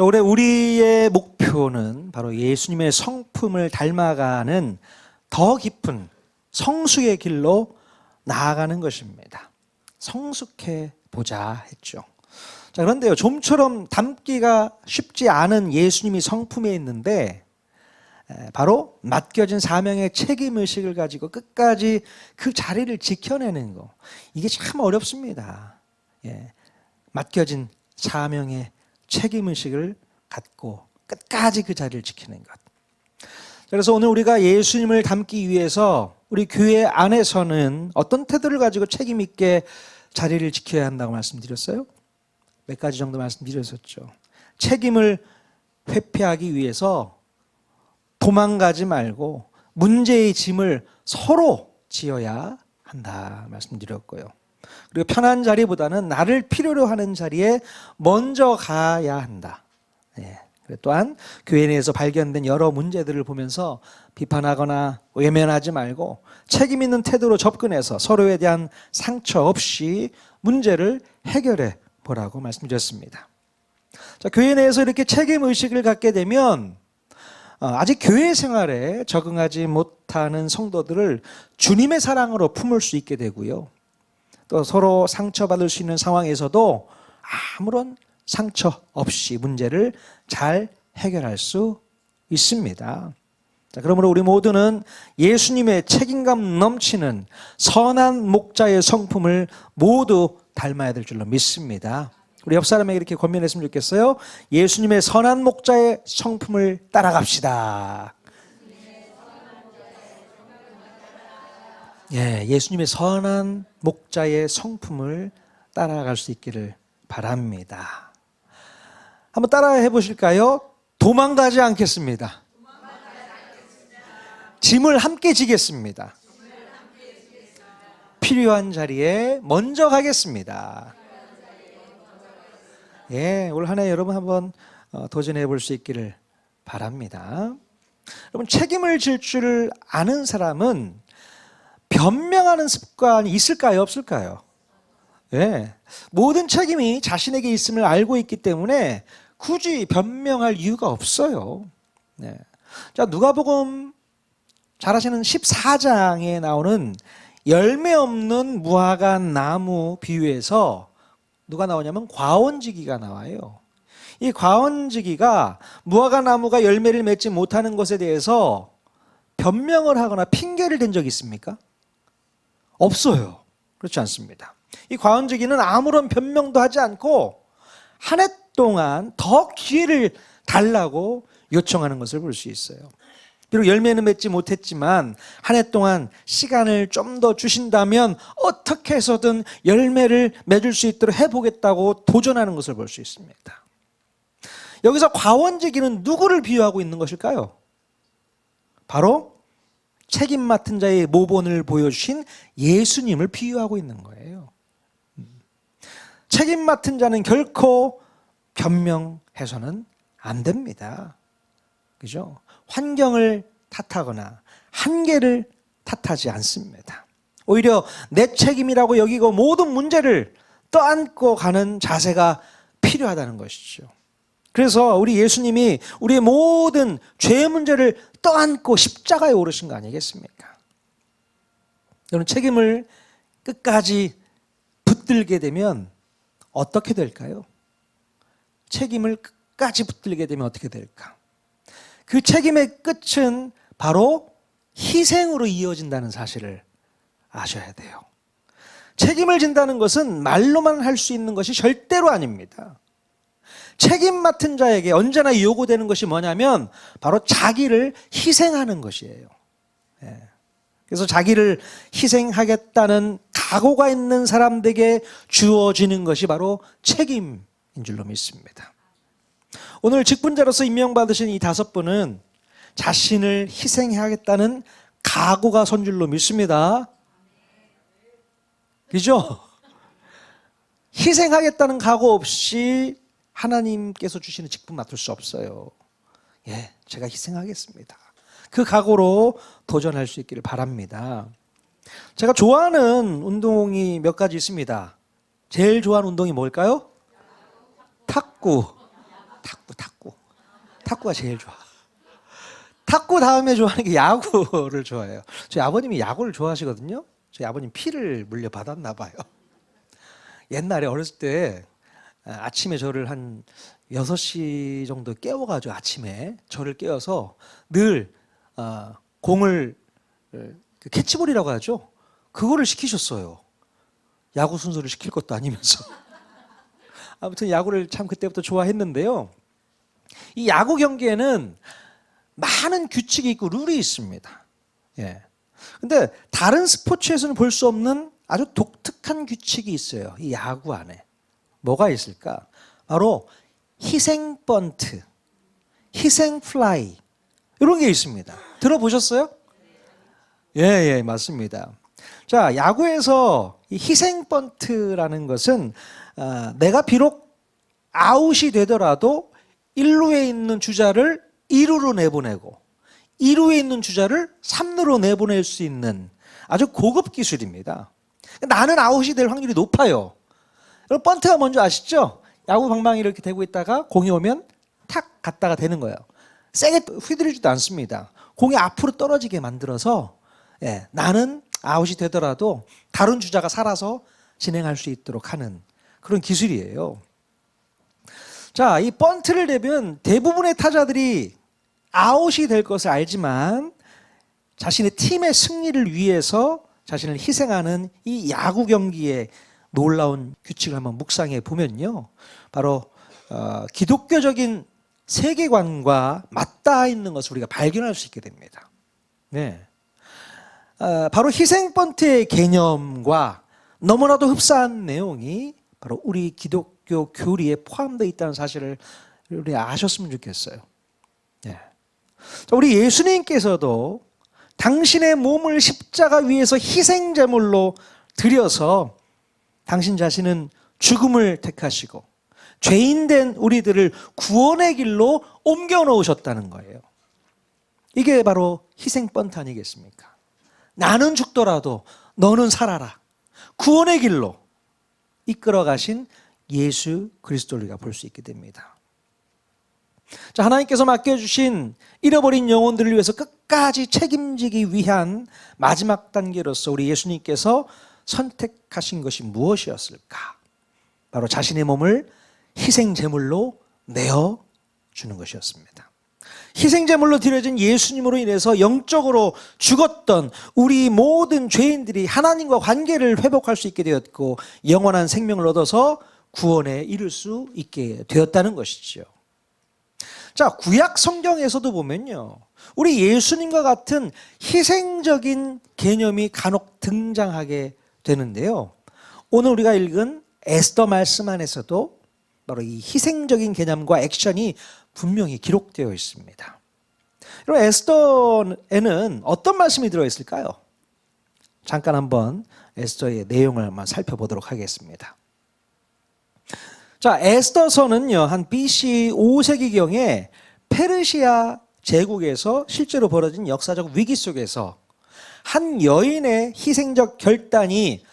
올해 우리의 목표는 바로 예수님의 성품을 닮아가는 더 깊은 성숙의 길로 나아가는 것입니다. 성숙해 보자 했죠. 자, 그런데요, 좀처럼 닮기가 쉽지 않은 예수님이 성품에 있는데 바로 맡겨진 사명의 책임의식을 가지고 끝까지 그 자리를 지켜내는 거, 이게 참 어렵습니다. 맡겨진 사명의 책임의식을 갖고 끝까지 그 자리를 지키는 것. 그래서 오늘 우리가 예수님을 닮기 위해서 우리 교회 안에서는 어떤 태도를 가지고 책임 있게 자리를 지켜야 한다고 말씀드렸어요? 몇 가지 정도 말씀드렸었죠. 책임을 회피하기 위해서 도망가지 말고 문제의 짐을 서로 지어야 한다 말씀드렸고요. 그리고 편한 자리보다는 나를 필요로 하는 자리에 먼저 가야 한다. 또한 교회 내에서 발견된 여러 문제들을 보면서 비판하거나 외면하지 말고 책임 있는 태도로 접근해서 서로에 대한 상처 없이 문제를 해결해 보라고 말씀드렸습니다. 자, 교회 내에서 이렇게 책임 의식을 갖게 되면 아직 교회 생활에 적응하지 못하는 성도들을 주님의 사랑으로 품을 수 있게 되고요. 또 서로 상처받을 수 있는 상황에서도 아무런 상처 없이 문제를 잘 해결할 수 있습니다. 자, 그러므로 우리 모두는 예수님의 책임감 넘치는 선한 목자의 성품을 모두 닮아야 될 줄로 믿습니다. 우리 옆 사람에게 이렇게 권면했으면 좋겠어요. 예수님의 선한 목자의 성품을 따라갑시다. 예수님의 선한 목자의 성품을 따라갈 수 있기를 바랍니다. 한번 따라해 보실까요? 도망가지 않겠습니다. 짐을 함께 지겠습니다. 필요한 자리에 먼저 가겠습니다. 올 한 해 여러분 한번 도전해 볼 수 있기를 바랍니다. 여러분, 책임을 질 줄 아는 사람은 변명하는 습관이 있을까요, 없을까요? 모든 책임이 자신에게 있음을 알고 있기 때문에 굳이 변명할 이유가 없어요. 자, 누가복음 잘 아시는 14장에 나오는 열매 없는 무화과 나무 비유에서 누가 나오냐면 과원지기가 나와요. 이 과원지기가 무화과 나무가 열매를 맺지 못하는 것에 대해서 변명을 하거나 핑계를 댄 적이 있습니까? 없어요. 그렇지 않습니다. 이 과원지기는 아무런 변명도 하지 않고 한 해 동안 더 기회를 달라고 요청하는 것을 볼 수 있어요. 비록 열매는 맺지 못했지만 한 해 동안 시간을 좀 더 주신다면 어떻게 해서든 열매를 맺을 수 있도록 해보겠다고 도전하는 것을 볼 수 있습니다. 여기서 과원지기는 누구를 비유하고 있는 것일까요? 바로 책임 맡은 자의 모본을 보여주신 예수님을 비유하고 있는 거예요. 책임 맡은 자는 결코 변명해서는 안 됩니다. 그죠? 환경을 탓하거나 한계를 탓하지 않습니다. 오히려 내 책임이라고 여기고 모든 문제를 떠안고 가는 자세가 필요하다는 것이죠. 그래서 우리 예수님이 우리의 모든 죄의 문제를 떠안고 십자가에 오르신 거 아니겠습니까? 여러분, 책임을 끝까지 붙들게 되면 어떻게 될까요? 책임을 끝까지 붙들게 되면 어떻게 될까? 그 책임의 끝은 바로 희생으로 이어진다는 사실을 아셔야 돼요. 책임을 진다는 것은 말로만 할 수 있는 것이 절대로 아닙니다. 책임 맡은 자에게 언제나 요구되는 것이 뭐냐면 바로 자기를 희생하는 것이에요. 그래서 자기를 희생하겠다는 각오가 있는 사람들에게 주어지는 것이 바로 책임인 줄로 믿습니다. 오늘 직분자로서 임명받으신 이 5분은 자신을 희생하겠다는 각오가 선 줄로 믿습니다. 그죠? 희생하겠다는 각오 없이 하나님께서 주시는 직분 맡을 수 없어요. 제가 희생하겠습니다. 그 각오로 도전할 수 있기를 바랍니다. 제가 좋아하는 운동이 몇 가지 있습니다. 제일 좋아하는 운동이 뭘까요? 탁구. 탁구가 제일 좋아. 탁구 다음에 좋아하는 게 야구를 좋아해요. 저희 아버님이 야구를 좋아하시거든요. 저희 아버님 피를 물려받았나 봐요. 옛날에 어렸을 때 아침에 저를 한 6시 정도 깨워가지고 아침에 저를 깨워서 늘 공을 그 캐치볼이라고 하죠. 그거를 시키셨어요. 야구 순서를 시킬 것도 아니면서. 아무튼 야구를 참 그때부터 좋아했는데요. 이 야구 경기에는 많은 규칙이 있고 룰이 있습니다. 예. 근데 다른 스포츠에서는 볼 수 없는 아주 독특한 규칙이 있어요. 이 야구 안에. 뭐가 있을까? 바로 희생 번트, 희생 플라이 이런 게 있습니다. 들어보셨어요? 예, 맞습니다. 자, 야구에서 이 희생 번트라는 것은 내가 비록 아웃이 되더라도 1루에 있는 주자를 2루로 내보내고 2루에 있는 주자를 3루로 내보낼 수 있는 아주 고급 기술입니다. 나는 아웃이 될 확률이 높아요. 그럼 번트가 뭔지 아시죠? 야구 방망이 이렇게 대고 있다가 공이 오면 탁 갔다가 되는 거예요. 세게 휘두르지도 않습니다. 공이 앞으로 떨어지게 만들어서 나는 아웃이 되더라도 다른 주자가 살아서 진행할 수 있도록 하는 그런 기술이에요. 자, 이 번트를 대면 대부분의 타자들이 아웃이 될 것을 알지만 자신의 팀의 승리를 위해서 자신을 희생하는 이 야구 경기의 놀라운 규칙을 한번 묵상해 보면요. 바로 기독교적인 세계관과 맞닿아 있는 것을 우리가 발견할 수 있게 됩니다. 네. 바로 희생 번트의 개념과 너무나도 흡사한 내용이 바로 우리 기독교 교리에 포함되어 있다는 사실을 우리 아셨으면 좋겠어요. 네. 우리 예수님께서도 당신의 몸을 십자가 위에서 희생제물로 드려서 당신 자신은 죽음을 택하시고 죄인된 우리들을 구원의 길로 옮겨 놓으셨다는 거예요. 이게 바로 희생 번트 아니겠습니까? 나는 죽더라도 너는 살아라. 구원의 길로 이끌어 가신 예수 그리스도를 우리가 볼 수 있게 됩니다. 자, 하나님께서 맡겨주신 잃어버린 영혼들을 위해서 끝까지 책임지기 위한 마지막 단계로서 우리 예수님께서 선택하신 것이 무엇이었을까? 바로 자신의 몸을 희생제물로 내어주는 것이었습니다. 희생제물로 드려진 예수님으로 인해서 영적으로 죽었던 우리 모든 죄인들이 하나님과 관계를 회복할 수 있게 되었고 영원한 생명을 얻어서 구원에 이를 수 있게 되었다는 것이죠. 자, 구약 성경에서도 보면요, 우리 예수님과 같은 희생적인 개념이 간혹 등장하게 되는데요. 오늘 우리가 읽은 에스더 말씀 안에서도 바로 이 희생적인 개념과 액션이 분명히 기록되어 있습니다. 그럼 에스더에는 어떤 말씀이 들어있을까요? 잠깐 한번 에스더의 내용을 한번 살펴보도록 하겠습니다. 자, 에스더서는요, 한 BC 5세기경에 페르시아 제국에서 실제로 벌어진 역사적 위기 속에서 한 여인의 희생적 결단이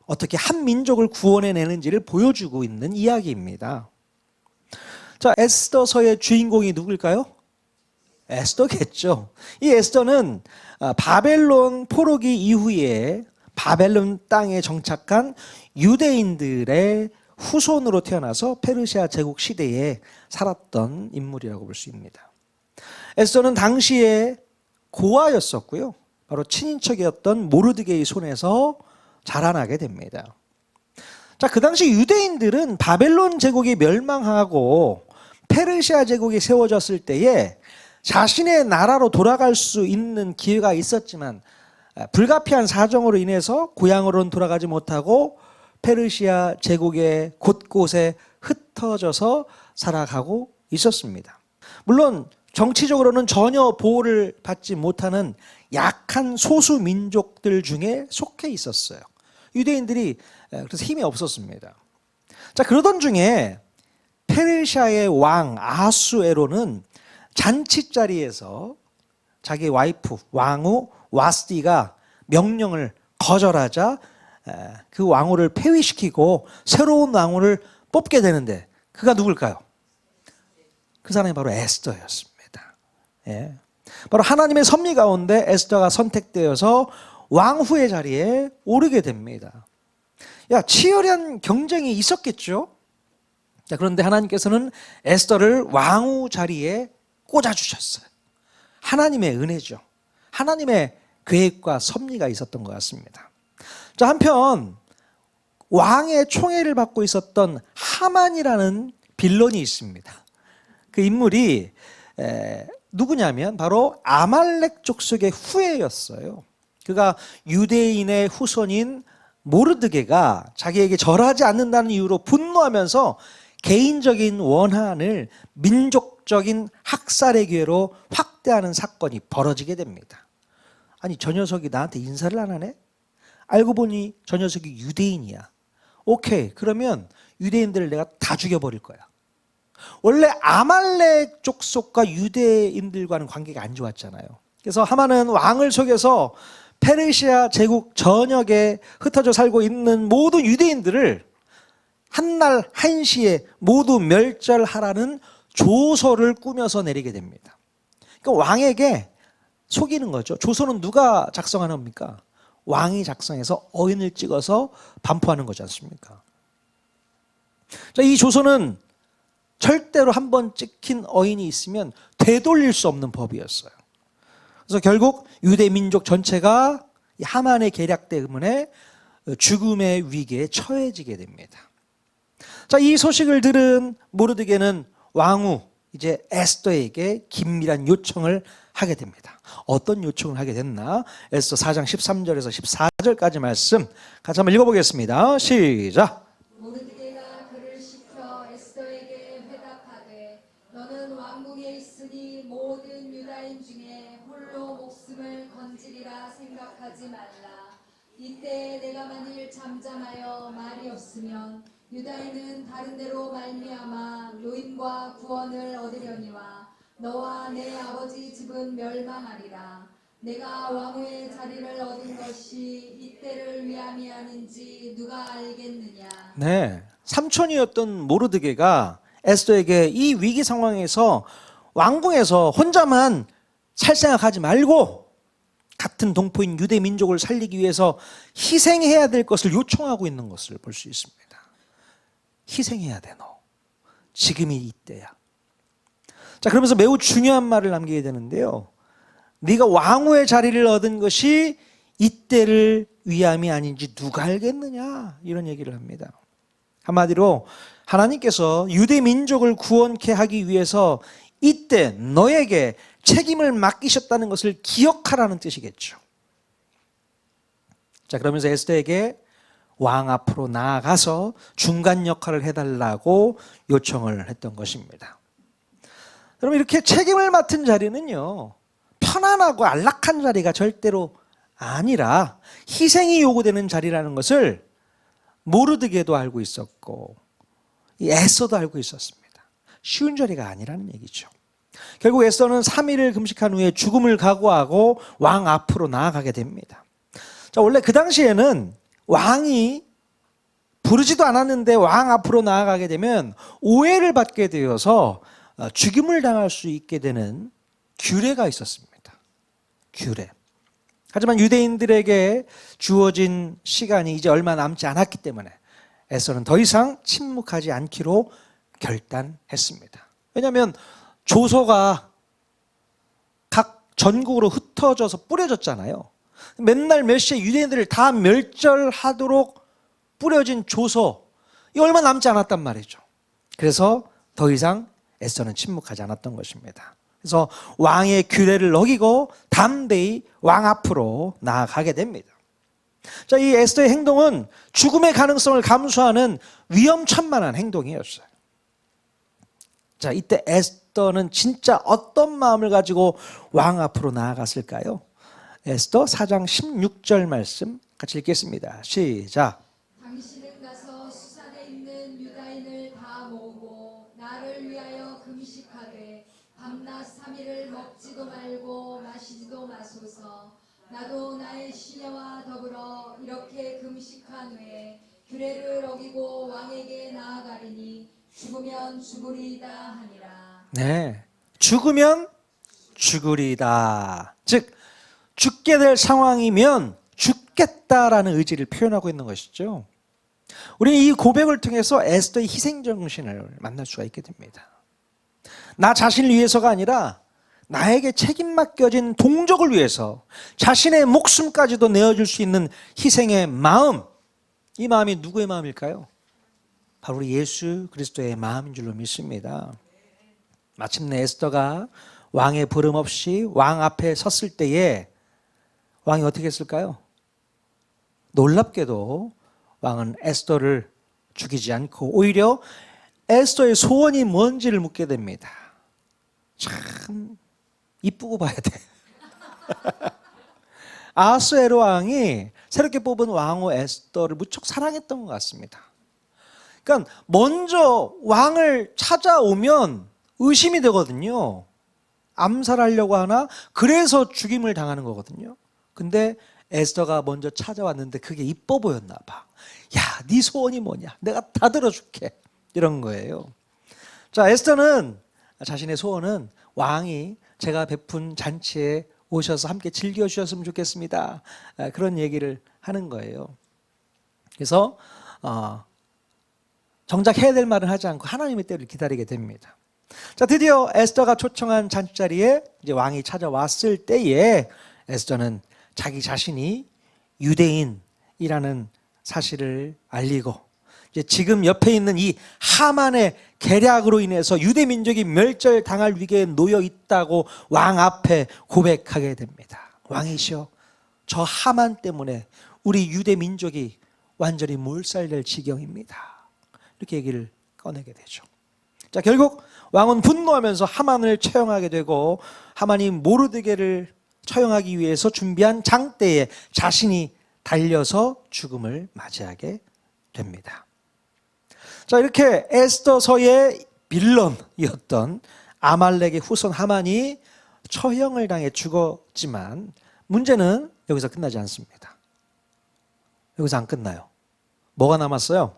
어떻게 한 민족을 구원해내는지를 보여주고 있는 이야기입니다. 자, 에스더서의 주인공이 누굴까요? 에스더겠죠. 이 에스더는 바벨론 포로기 이후에 바벨론 땅에 정착한 유대인들의 후손으로 태어나서 페르시아 제국 시대에 살았던 인물이라고 볼 수 있습니다. 에스더는 당시에 고아였었고요. 바로 친인척이었던 모르드게의 손에서 자라나게 됩니다. 자, 그 당시 유대인들은 바벨론 제국이 멸망하고 페르시아 제국이 세워졌을 때에 자신의 나라로 돌아갈 수 있는 기회가 있었지만 불가피한 사정으로 인해서 고향으로는 돌아가지 못하고 페르시아 제국의 곳곳에 흩어져서 살아가고 있었습니다. 물론 정치적으로는 전혀 보호를 받지 못하는 약한 소수 민족들 중에 속해 있었어요. 유대인들이 그래서 힘이 없었습니다. 자, 그러던 중에 페르시아의 왕 아수에로는 잔치 자리에서 자기 와이프 왕후 와스디가 명령을 거절하자 그 왕후를 폐위시키고 새로운 왕후를 뽑게 되는데 그가 누굴까요? 그 사람이 바로 에스더였습니다. 예. 바로 하나님의 섭리 가운데 에스더가 선택되어서 왕후의 자리에 오르게 됩니다. 치열한 경쟁이 있었겠죠. 그런데 하나님께서는 에스더를 왕후 자리에 꽂아주셨어요. 하나님의 은혜죠. 하나님의 계획과 섭리가 있었던 것 같습니다. 한편 왕의 총애를 받고 있었던 하만이라는 빌런이 있습니다. 그 인물이 누구냐면 바로 아말렉 족속의 후예였어요. 그가 유대인의 후손인 모르드게가 자기에게 절하지 않는다는 이유로 분노하면서 개인적인 원한을 민족적인 학살의 기회로 확대하는 사건이 벌어지게 됩니다. 아니, 저 녀석이 나한테 인사를 안 하네? 알고 보니 저 녀석이 유대인이야. 오케이, 그러면 유대인들을 내가 다 죽여버릴 거야. 원래 아말렉 족속과 유대인들과는 관계가 안 좋았잖아요. 그래서 하만은 왕을 속여서 페르시아 제국 전역에 흩어져 살고 있는 모든 유대인들을 한날 한시에 모두 멸절하라는 조서를 꾸며서 내리게 됩니다. 그러니까 왕에게 속이는 거죠. 조서는 누가 작성하는 겁니까? 왕이 작성해서 어인을 찍어서 반포하는 거지 않습니까? 이 조서는 절대로 한번 찍힌 어인이 있으면 되돌릴 수 없는 법이었어요. 그래서 결국 유대 민족 전체가 하만의 계략 때문에 죽음의 위기에 처해지게 됩니다. 이 소식을 들은 모르드게는 왕후 이제 에스더에게 긴밀한 요청을 하게 됩니다. 어떤 요청을 하게 됐나? 에스더 4장 13절에서 14절까지 말씀 같이 한번 읽어보겠습니다. 시작. 모르드게가 그를 시켜 에스더에게 회답하되 너는 왕궁에 있으니 모든 유다인 중에 홀로 목숨을 건지리라 생각하지 말라. 이때 내가 만일 잠잠하여 말이 없으면 유다인은 다른 데로 말미암아 노임과 구원을 얻으려니와 너와 내 아버지 집은 멸망하리라. 내가 왕후의 자리를 얻은 것이 이때를 위함이 아닌지 누가 알겠느냐. 네, 삼촌이었던 모르드게가 에스더에게 이 위기 상황에서 왕궁에서 혼자만 살 생각하지 말고 같은 동포인 유대 민족을 살리기 위해서 희생해야 될 것을 요청하고 있는 것을 볼 수 있습니다. 희생해야 돼, 너. 지금이 이때야. 그러면서 매우 중요한 말을 남기게 되는데요. 네가 왕후의 자리를 얻은 것이 이때를 위함이 아닌지 누가 알겠느냐, 이런 얘기를 합니다. 한마디로 하나님께서 유대 민족을 구원케 하기 위해서 이때 너에게 책임을 맡기셨다는 것을 기억하라는 뜻이겠죠. 그러면서 에스더에게 왕 앞으로 나아가서 중간 역할을 해달라고 요청을 했던 것입니다. 그럼 이렇게 책임을 맡은 자리는요, 편안하고 안락한 자리가 절대로 아니라 희생이 요구되는 자리라는 것을 모르드게도 알고 있었고 에스더도 알고 있었습니다. 쉬운 자리가 아니라는 얘기죠. 결국 에스더는 3일을 금식한 후에 죽음을 각오하고 왕 앞으로 나아가게 됩니다. 원래 그 당시에는 왕이 부르지도 않았는데 왕 앞으로 나아가게 되면 오해를 받게 되어서 죽임을 당할 수 있게 되는 규례가 있었습니다. 규례. 하지만 유대인들에게 주어진 시간이 이제 얼마 남지 않았기 때문에 에스더는 더 이상 침묵하지 않기로 결단했습니다. 왜냐하면 조서가 각 전국으로 흩어져서 뿌려졌잖아요. 맨날 몇 시에 유대인들을 다 멸절하도록 뿌려진 조서, 이 얼마 남지 않았단 말이죠. 그래서 더 이상 에스더는 침묵하지 않았던 것입니다. 그래서 왕의 규례를 어기고 담대히 왕 앞으로 나아가게 됩니다. 이 에스더의 행동은 죽음의 가능성을 감수하는 위험천만한 행동이었어요. 이때 에스더는 진짜 어떤 마음을 가지고 왕 앞으로 나아갔을까요? 에스더 4장 16절 말씀 같이 읽겠습니다. 시작. 당신은 가서 수산에 있는 유다인을 다 모으고 나를 위하여 금식하되 밤낮 3일을 먹지도 말고 마시지도 마소서. 나도 나의 시녀와 더불어 이렇게 금식한 후에 규례를 어기고 왕에게 나아가리니 죽으면 죽으리이다 하니라. 네, 죽으면 죽으리다. 즉 죽게 될 상황이면 죽겠다라는 의지를 표현하고 있는 것이죠. 우리는 이 고백을 통해서 에스더의 희생정신을 만날 수가 있게 됩니다. 나 자신을 위해서가 아니라 나에게 책임 맡겨진 동족을 위해서 자신의 목숨까지도 내어줄 수 있는 희생의 마음, 이 마음이 누구의 마음일까요? 바로 우리 예수 그리스도의 마음인 줄로 믿습니다. 마침내 에스더가 왕의 부름 없이 왕 앞에 섰을 때에 왕이 어떻게 했을까요? 놀랍게도 왕은 에스더를 죽이지 않고 오히려 에스더의 소원이 뭔지를 묻게 됩니다. 참 이쁘고 봐야 돼. 아하스웨로 왕이 새롭게 뽑은 왕후 에스더를 무척 사랑했던 것 같습니다. 그러니까 먼저 왕을 찾아오면 의심이 되거든요. 암살하려고 하나? 그래서 죽임을 당하는 거거든요. 근데 에스더가 먼저 찾아왔는데 그게 이뻐 보였나 봐. 야, 네 소원이 뭐냐? 내가 다 들어줄게. 이런 거예요. 자, 에스더는 자신의 소원은 왕이 제가 베푼 잔치에 오셔서 함께 즐겨주셨으면 좋겠습니다. 그런 얘기를 하는 거예요. 그래서 정작 해야 될 말은 하지 않고 하나님의 때를 기다리게 됩니다. 자, 드디어 에스더가 초청한 잔치자리에 이제 왕이 찾아왔을 때에 에스더는 자기 자신이 유대인이라는 사실을 알리고 이제 지금 옆에 있는 이 하만의 계략으로 인해서 유대 민족이 멸절당할 위기에 놓여 있다고 왕 앞에 고백하게 됩니다. 왕이시여, 저 하만 때문에 우리 유대 민족이 완전히 몰살될 지경입니다. 이렇게 얘기를 꺼내게 되죠. 자, 결국 왕은 분노하면서 하만을 처형하게 되고 하만이 모르드게를 처형하기 위해서 준비한 장대에 자신이 달려서 죽음을 맞이하게 됩니다. 자, 이렇게 에스더서의 빌런이었던 아말렉의 후손 하만이 처형을 당해 죽었지만 문제는 여기서 끝나지 않습니다. 여기서 안 끝나요. 뭐가 남았어요?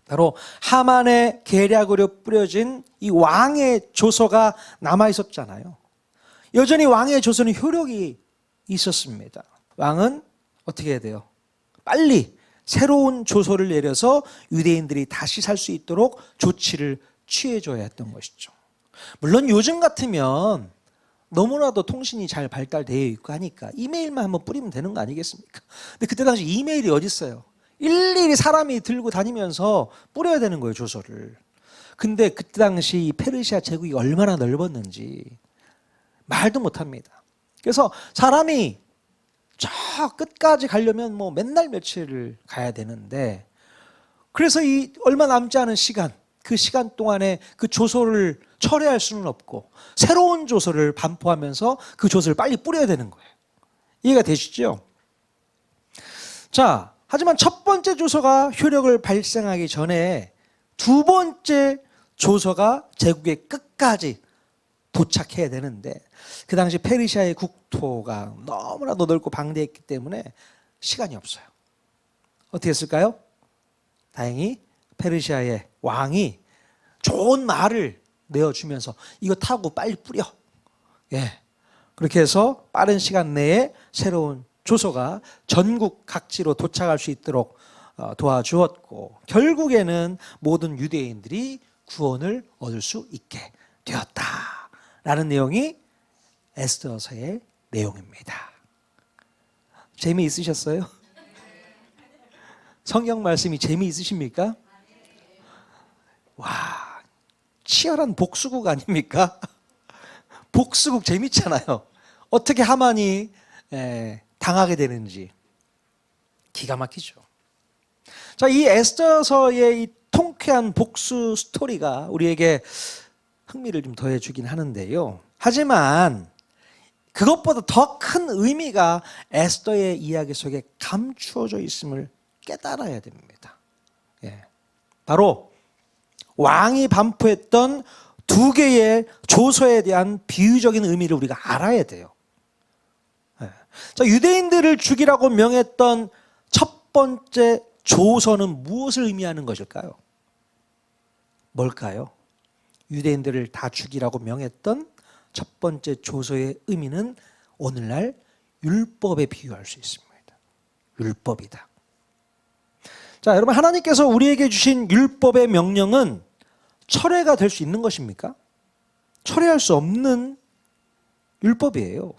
바로 하만의 계략으로 뿌려진 이 왕의 조서가 남아 있었잖아요. 여전히 왕의 조서는 효력이 있었습니다. 왕은 어떻게 해야 돼요? 빨리 새로운 조서를 내려서 유대인들이 다시 살 수 있도록 조치를 취해줘야 했던 것이죠. 물론 요즘 같으면 너무나도 통신이 잘 발달되어 있고 하니까 이메일만 한번 뿌리면 되는 거 아니겠습니까? 근데 그때 당시 이메일이 어디 있어요? 일일이 사람이 들고 다니면서 뿌려야 되는 거예요, 조서를. 근데 그때 당시 이 페르시아 제국이 얼마나 넓었는지 말도 못합니다. 그래서 사람이 저 끝까지 가려면 뭐 맨날 며칠을 가야 되는데, 그래서 이 얼마 남지 않은 시간, 그 시간 동안에 그 조서를 철회할 수는 없고 새로운 조서를 반포하면서 그 조서를 빨리 뿌려야 되는 거예요. 이해가 되시죠? 자, 하지만 첫 번째 조서가 효력을 발생하기 전에 두 번째 조서가 제국의 끝까지 도착해야 되는데 그 당시 페르시아의 국토가 너무나도 넓고 방대했기 때문에 시간이 없어요. 어떻게 했을까요? 다행히 페르시아의 왕이 좋은 말을 내어주면서 이거 타고 빨리 뿌려. 예. 그렇게 해서 빠른 시간 내에 새로운 조서가 전국 각지로 도착할 수 있도록 도와주었고 결국에는 모든 유대인들이 구원을 얻을 수 있게 되었다라는 내용이 에스더서의 내용입니다. 재미있으셨어요? 성경 말씀이 재미있으십니까? 와, 치열한 복수국 아닙니까? 복수국 재밌잖아요. 어떻게 하만이 당하게 되는지 기가 막히죠. 자, 이 에스더서의 이 통쾌한 복수 스토리가 우리에게 흥미를 좀 더해주긴 하는데요. 하지만 그것보다 더 큰 의미가 에스더의 이야기 속에 감추어져 있음을 깨달아야 됩니다. 예. 바로 왕이 반포했던 두 개의 조서에 대한 비유적인 의미를 우리가 알아야 돼요. 예. 자, 유대인들을 죽이라고 명했던 첫 번째 조서는 무엇을 의미하는 것일까요? 뭘까요? 유대인들을 다 죽이라고 명했던 첫 번째 조서의 의미는 오늘날 율법에 비유할 수 있습니다. 율법이다. 자, 여러분, 하나님께서 우리에게 주신 율법의 명령은 철회가 될 수 있는 것입니까? 철회할 수 없는 율법이에요.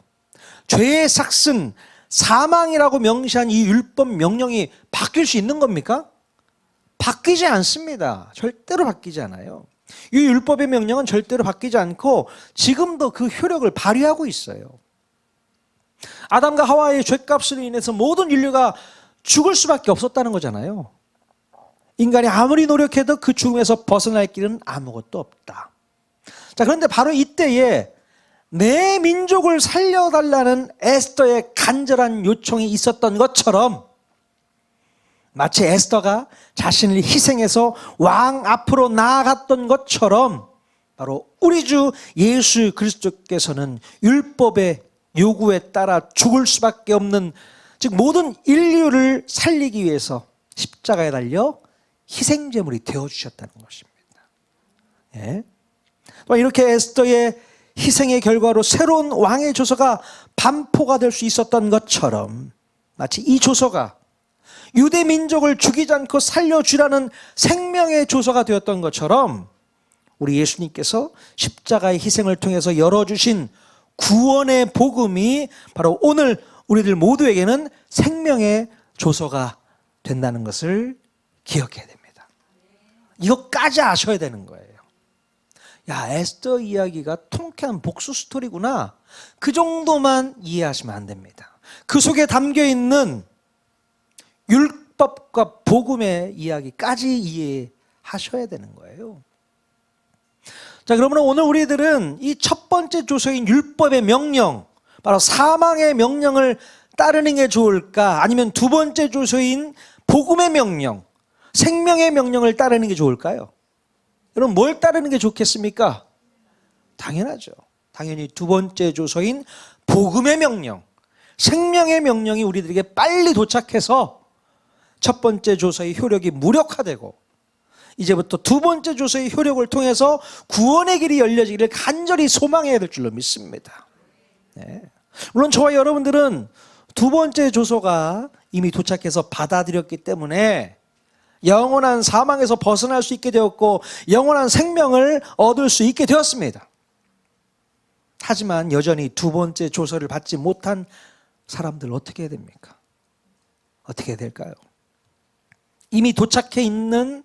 죄의 삭슨, 사망이라고 명시한 이 율법 명령이 바뀔 수 있는 겁니까? 바뀌지 않습니다. 절대로 바뀌지 않아요. 이 율법의 명령은 절대로 바뀌지 않고 지금도 그 효력을 발휘하고 있어요. 아담과 하와의 죄값으로 인해서 모든 인류가 죽을 수밖에 없었다는 거잖아요. 인간이 아무리 노력해도 그 죽음에서 벗어날 길은 아무것도 없다. 자, 그런데 바로 이때에 내 민족을 살려달라는 에스더의 간절한 요청이 있었던 것처럼 마치 에스더가 자신을 희생해서 왕 앞으로 나아갔던 것처럼 바로 우리 주 예수 그리스도께서는 율법의 요구에 따라 죽을 수밖에 없는, 즉 모든 인류를 살리기 위해서 십자가에 달려 희생제물이 되어주셨다는 것입니다. 예. 또 이렇게 에스더의 희생의 결과로 새로운 왕의 조서가 반포가 될 수 있었던 것처럼 마치 이 조서가 유대 민족을 죽이지 않고 살려주라는 생명의 조서가 되었던 것처럼 우리 예수님께서 십자가의 희생을 통해서 열어주신 구원의 복음이 바로 오늘 우리들 모두에게는 생명의 조서가 된다는 것을 기억해야 됩니다. 이것까지 아셔야 되는 거예요. 야, 에스더 이야기가 통쾌한 복수 스토리구나. 그 정도만 이해하시면 안 됩니다. 그 속에 담겨 있는 율법과 복음의 이야기까지 이해하셔야 되는 거예요. 자, 그러면 오늘 우리들은 이 첫 번째 조서인 율법의 명령, 바로 사망의 명령을 따르는 게 좋을까? 아니면 두 번째 조서인 복음의 명령, 생명의 명령을 따르는 게 좋을까요? 여러분, 뭘 따르는 게 좋겠습니까? 당연하죠. 당연히 두 번째 조서인 복음의 명령, 생명의 명령이 우리들에게 빨리 도착해서 첫 번째 조서의 효력이 무력화되고 이제부터 두 번째 조서의 효력을 통해서 구원의 길이 열려지기를 간절히 소망해야 될 줄로 믿습니다. 네. 물론 저와 여러분들은 두 번째 조서가 이미 도착해서 받아들였기 때문에 영원한 사망에서 벗어날 수 있게 되었고 영원한 생명을 얻을 수 있게 되었습니다. 하지만 여전히 두 번째 조서를 받지 못한 사람들 어떻게 해야 됩니까? 어떻게 해야 될까요? 이미 도착해 있는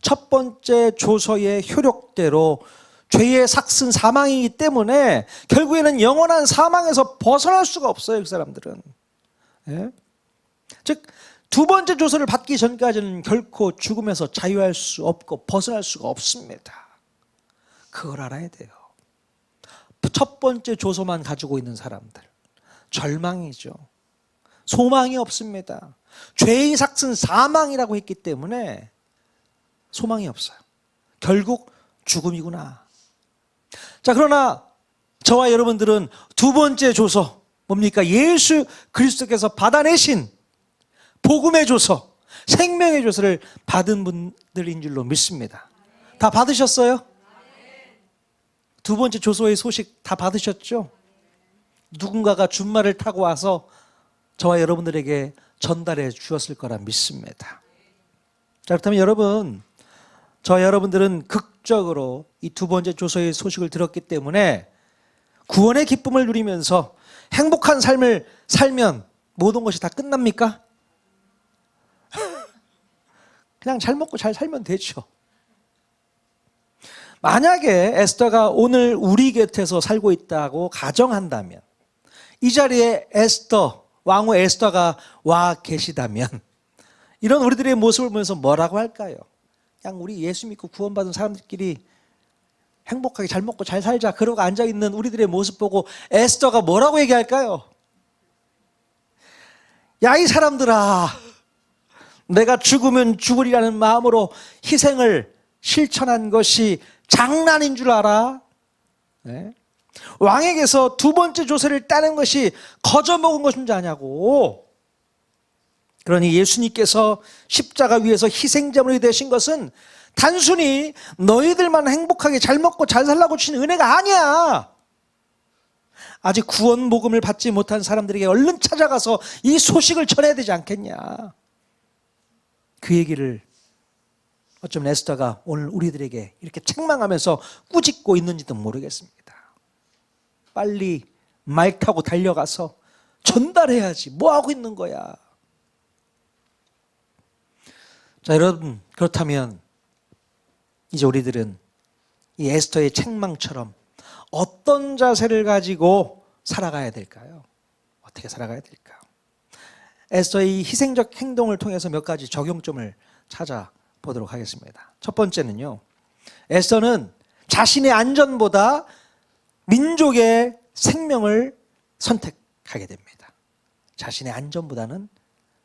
첫 번째 조서의 효력대로 죄의 삭슨 사망이기 때문에 결국에는 영원한 사망에서 벗어날 수가 없어요, 그 사람들은. 예? 즉, 두 번째 조서를 받기 전까지는 결코 죽음에서 자유할 수 없고 벗어날 수가 없습니다. 그걸 알아야 돼요. 첫 번째 조서만 가지고 있는 사람들, 절망이죠. 소망이 없습니다. 죄의 삭슨 사망이라고 했기 때문에 소망이 없어요. 결국 죽음이구나. 자, 그러나 저와 여러분들은 두 번째 조서, 뭡니까? 예수 그리스도께서 받아내신 복음의 조서, 생명의 조서를 받은 분들인 줄로 믿습니다. 다 받으셨어요? 두 번째 조서의 소식 다 받으셨죠? 누군가가 준말을 타고 와서 저와 여러분들에게 전달해 주었을 거라 믿습니다. 자, 그렇다면 여러분, 저와 여러분들은 극적으로 이 두 번째 조서의 소식을 들었기 때문에 구원의 기쁨을 누리면서 행복한 삶을 살면 모든 것이 다 끝납니까? 그냥 잘 먹고 잘 살면 되죠. 만약에 에스더가 오늘 우리 곁에서 살고 있다고 가정한다면, 이 자리에 에스더, 왕후 에스더가 와 계시다면 이런 우리들의 모습을 보면서 뭐라고 할까요? 그냥 우리 예수 믿고 구원받은 사람들끼리 행복하게 잘 먹고 잘 살자, 그러고 앉아있는 우리들의 모습 보고 에스더가 뭐라고 얘기할까요? 야, 이 사람들아, 내가 죽으면 죽으리라는 마음으로 희생을 실천한 것이 장난인 줄 알아? 네? 왕에게서 두 번째 조서를 따는 것이 거저먹은 것인 줄 아냐고. 그러니 예수님께서 십자가 위에서 희생제물이 되신 것은 단순히 너희들만 행복하게 잘 먹고 잘 살라고 주신 은혜가 아니야. 아직 구원 복음을 받지 못한 사람들에게 얼른 찾아가서 이 소식을 전해야 되지 않겠냐. 그 얘기를 어쩌면 에스더가 오늘 우리들에게 이렇게 책망하면서 꾸짖고 있는지도 모르겠습니다. 빨리 말 타고 달려가서 전달해야지. 뭐 하고 있는 거야. 자, 여러분, 그렇다면 이제 우리들은 이 에스더의 책망처럼 어떤 자세를 가지고 살아가야 될까요? 어떻게 살아가야 될까? 에스더의 희생적 행동을 통해서 몇 가지 적용점을 찾아보도록 하겠습니다. 첫 번째는요, 에스더는 자신의 안전보다 민족의 생명을 선택하게 됩니다. 자신의 안전보다는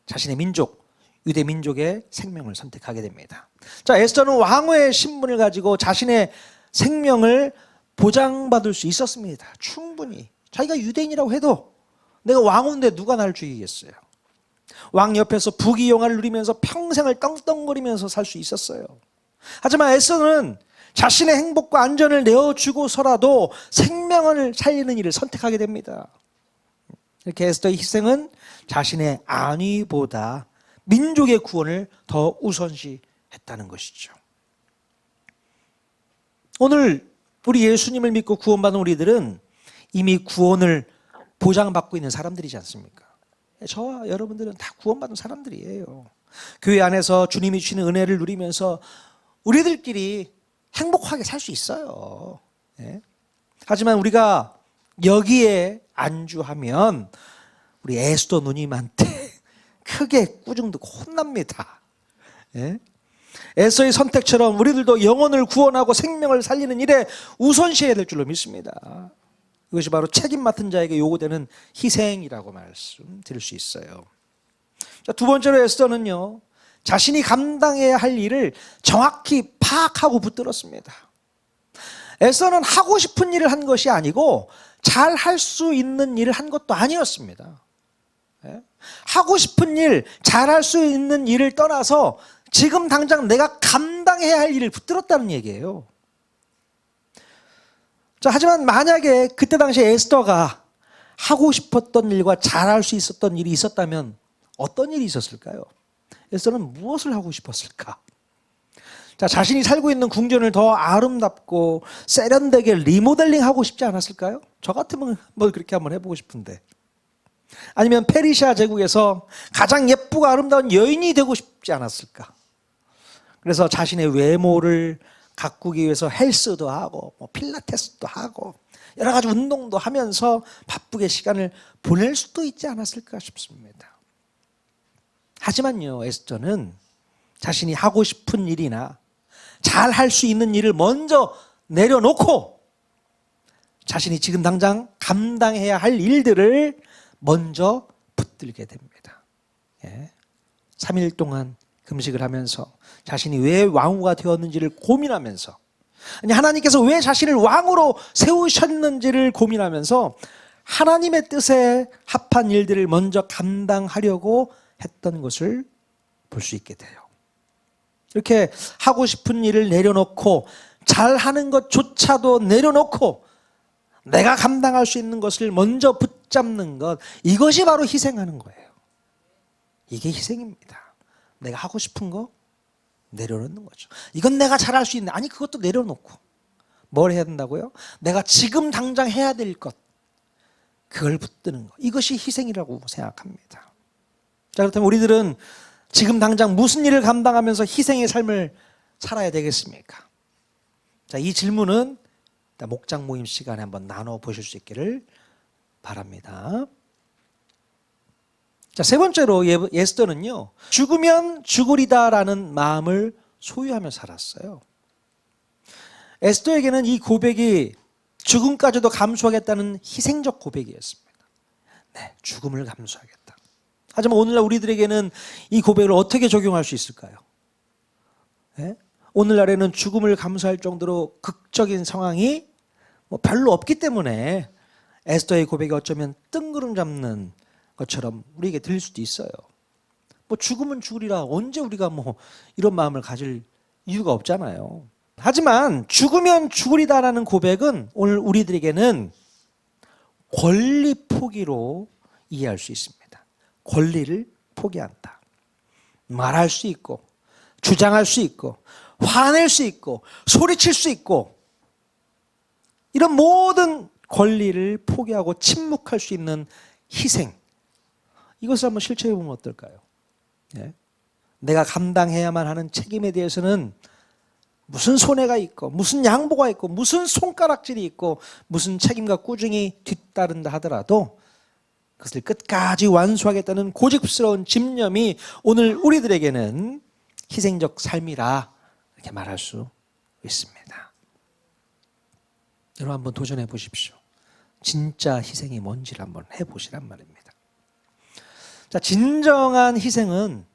자신의 민족, 유대 민족의 생명을 선택하게 됩니다. 자, 에스더는 왕후의 신분을 가지고 자신의 생명을 보장받을 수 있었습니다. 충분히. 자기가 유대인이라고 해도 내가 왕후인데 누가 나를 죽이겠어요. 왕 옆에서 부귀영화를 누리면서 평생을 떵떵거리면서 살 수 있었어요. 하지만 에스더는 자신의 행복과 안전을 내어주고서라도 생명을 살리는 일을 선택하게 됩니다. 이렇게 에스더의 희생은 자신의 안위보다 민족의 구원을 더 우선시했다는 것이죠. 오늘 우리 예수님을 믿고 구원받은 우리들은 이미 구원을 보장받고 있는 사람들이지 않습니까? 저와 여러분들은 다 구원받은 사람들이에요. 교회 안에서 주님이 주시는 은혜를 누리면서 우리들끼리 행복하게 살 수 있어요. 예? 하지만 우리가 여기에 안주하면 우리 에스더 누님한테 크게 꾸중듣고 혼납니다. 예? 에스더의 선택처럼 우리들도 영혼을 구원하고 생명을 살리는 일에 우선시해야 될 줄로 믿습니다. 이것이 바로 책임 맡은 자에게 요구되는 희생이라고 말씀드릴 수 있어요. 자, 두 번째로 에스더는요, 자신이 감당해야 할 일을 정확히 파악하고 붙들었습니다. 에스더는 하고 싶은 일을 한 것이 아니고 잘 할 수 있는 일을 한 것도 아니었습니다. 하고 싶은 일, 잘 할 수 있는 일을 떠나서 지금 당장 내가 감당해야 할 일을 붙들었다는 얘기예요. 자, 하지만 만약에 그때 당시에 에스더가 하고 싶었던 일과 잘할 수 있었던 일이 있었다면 어떤 일이 있었을까요? 에스더는 무엇을 하고 싶었을까? 자, 자신이 살고 있는 궁전을 더 아름답고 세련되게 리모델링 하고 싶지 않았을까요? 저 같으면 뭐 그렇게 한번 해보고 싶은데. 아니면 페르시아 제국에서 가장 예쁘고 아름다운 여인이 되고 싶지 않았을까? 그래서 자신의 외모를 가꾸기 위해서 헬스도 하고 필라테스도 하고 여러 가지 운동도 하면서 바쁘게 시간을 보낼 수도 있지 않았을까 싶습니다. 하지만요, 에스더는 자신이 하고 싶은 일이나 잘 할 수 있는 일을 먼저 내려놓고 자신이 지금 당장 감당해야 할 일들을 먼저 붙들게 됩니다. 3일 동안 금식을 하면서 자신이 왜 왕후가 되었는지를 고민하면서, 아니 하나님께서 왜 자신을 왕으로 세우셨는지를 고민하면서 하나님의 뜻에 합한 일들을 먼저 감당하려고 했던 것을 볼 수 있게 돼요. 이렇게 하고 싶은 일을 내려놓고 잘하는 것조차도 내려놓고 내가 감당할 수 있는 것을 먼저 붙잡는 것, 이것이 바로 희생하는 거예요. 이게 희생입니다. 내가 하고 싶은 거 내려놓는 거죠. 이건 내가 잘할 수 있는, 아니 그것도 내려놓고 뭘 해야 된다고요? 내가 지금 당장 해야 될 것, 그걸 붙드는 것, 이것이 희생이라고 생각합니다. 자, 그렇다면 우리들은 지금 당장 무슨 일을 감당하면서 희생의 삶을 살아야 되겠습니까? 자, 이 질문은 목장 모임 시간에 한번 나눠보실 수 있기를 바랍니다. 자, 세 번째로 에스더는요, 죽으면 죽으리다라는 마음을 소유하며 살았어요. 에스더에게는 이 고백이 죽음까지도 감수하겠다는 희생적 고백이었습니다. 네, 죽음을 감수하겠다. 하지만 오늘날 우리들에게는 이 고백을 어떻게 적용할 수 있을까요? 네? 오늘날에는 죽음을 감수할 정도로 극적인 상황이 별로 없기 때문에 에스더의 고백이 어쩌면 뜬구름 잡는 것처럼 우리에게 들릴 수도 있어요. 죽으면 죽으리라, 언제 우리가 이런 마음을 가질 이유가 없잖아요. 하지만 죽으면 죽으리다라는 고백은 오늘 우리들에게는 권리 포기로 이해할 수 있습니다. 권리를 포기한다. 말할 수 있고, 주장할 수 있고, 화낼 수 있고, 소리칠 수 있고, 이런 모든 권리를 포기하고 침묵할 수 있는 희생. 이것을 한번 실천해 보면 어떨까요? 네. 내가 감당해야만 하는 책임에 대해서는 무슨 손해가 있고, 무슨 양보가 있고, 무슨 손가락질이 있고, 무슨 책임과 꾸중이 뒤따른다 하더라도 그것을 끝까지 완수하겠다는 고집스러운 집념이 오늘 우리들에게는 희생적 삶이라 이렇게 말할 수 있습니다. 여러분 한번 도전해 보십시오. 진짜 희생이 뭔지를 한번 해보시란 말입니다. 자, 진정한 희생은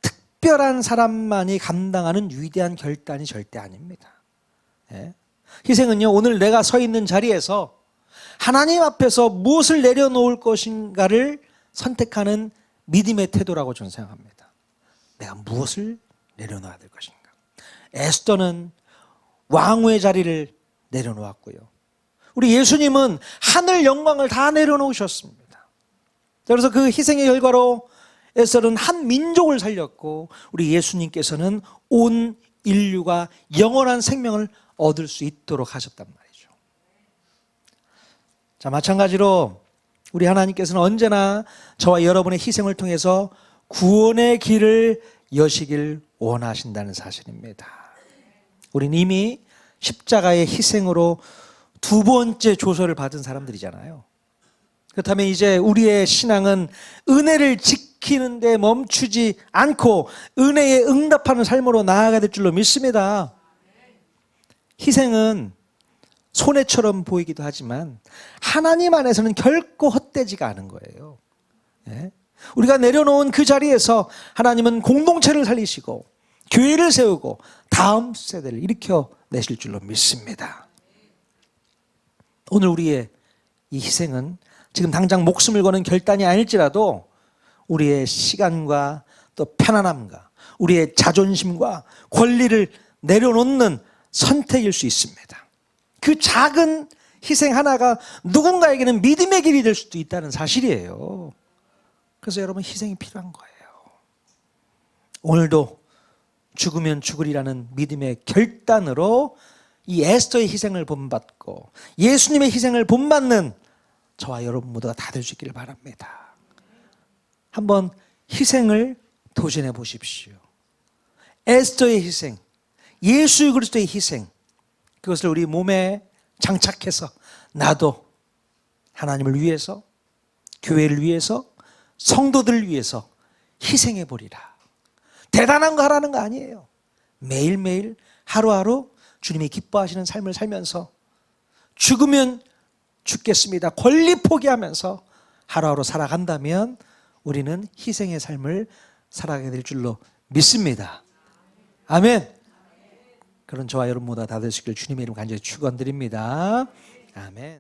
특별한 사람만이 감당하는 위대한 결단이 절대 아닙니다. 예? 희생은요, 오늘 내가 서 있는 자리에서 하나님 앞에서 무엇을 내려놓을 것인가를 선택하는 믿음의 태도라고 저는 생각합니다. 내가 무엇을 내려놓아야 될 것인가. 에스더는 왕후의 자리를 내려놓았고요. 우리 예수님은 하늘 영광을 다 내려놓으셨습니다. 그래서 그 희생의 결과로 에스더는 한 민족을 살렸고 우리 예수님께서는 온 인류가 영원한 생명을 얻을 수 있도록 하셨단 말이죠. 자, 마찬가지로 우리 하나님께서는 언제나 저와 여러분의 희생을 통해서 구원의 길을 여시길 원하신다는 사실입니다. 우린 이미 십자가의 희생으로 두 번째 조서를 받은 사람들이잖아요. 그렇다면 이제 우리의 신앙은 은혜를 지키는 데 멈추지 않고 은혜에 응답하는 삶으로 나아가야 될 줄로 믿습니다. 희생은 손해처럼 보이기도 하지만 하나님 안에서는 결코 헛되지가 않은 거예요. 예? 우리가 내려놓은 그 자리에서 하나님은 공동체를 살리시고 교회를 세우고 다음 세대를 일으켜내실 줄로 믿습니다. 오늘 우리의 이 희생은 지금 당장 목숨을 거는 결단이 아닐지라도 우리의 시간과 또 편안함과 우리의 자존심과 권리를 내려놓는 선택일 수 있습니다. 그 작은 희생 하나가 누군가에게는 믿음의 길이 될 수도 있다는 사실이에요. 그래서 여러분 희생이 필요한 거예요. 오늘도 죽으면 죽으리라는 믿음의 결단으로 이 에스더의 희생을 본받고 예수님의 희생을 본받는 저와 여러분 모두가 다 될 수 있기를 바랍니다. 한번 희생을 도전해 보십시오. 에스더의 희생, 예수 그리스도의 희생, 그것을 우리 몸에 장착해서 나도 하나님을 위해서, 교회를 위해서, 성도들을 위해서 희생해 보리라. 대단한 거 하라는 거 아니에요. 매일매일 하루하루 주님이 기뻐하시는 삶을 살면서 죽으면 죽겠습니다. 권리 포기하면서 하루하루 살아간다면 우리는 희생의 삶을 살아가게 될 줄로 믿습니다. 아멘. 그런 저와 여러분 모두 다 되시길 주님의 이름 간절히 축원드립니다. 아멘.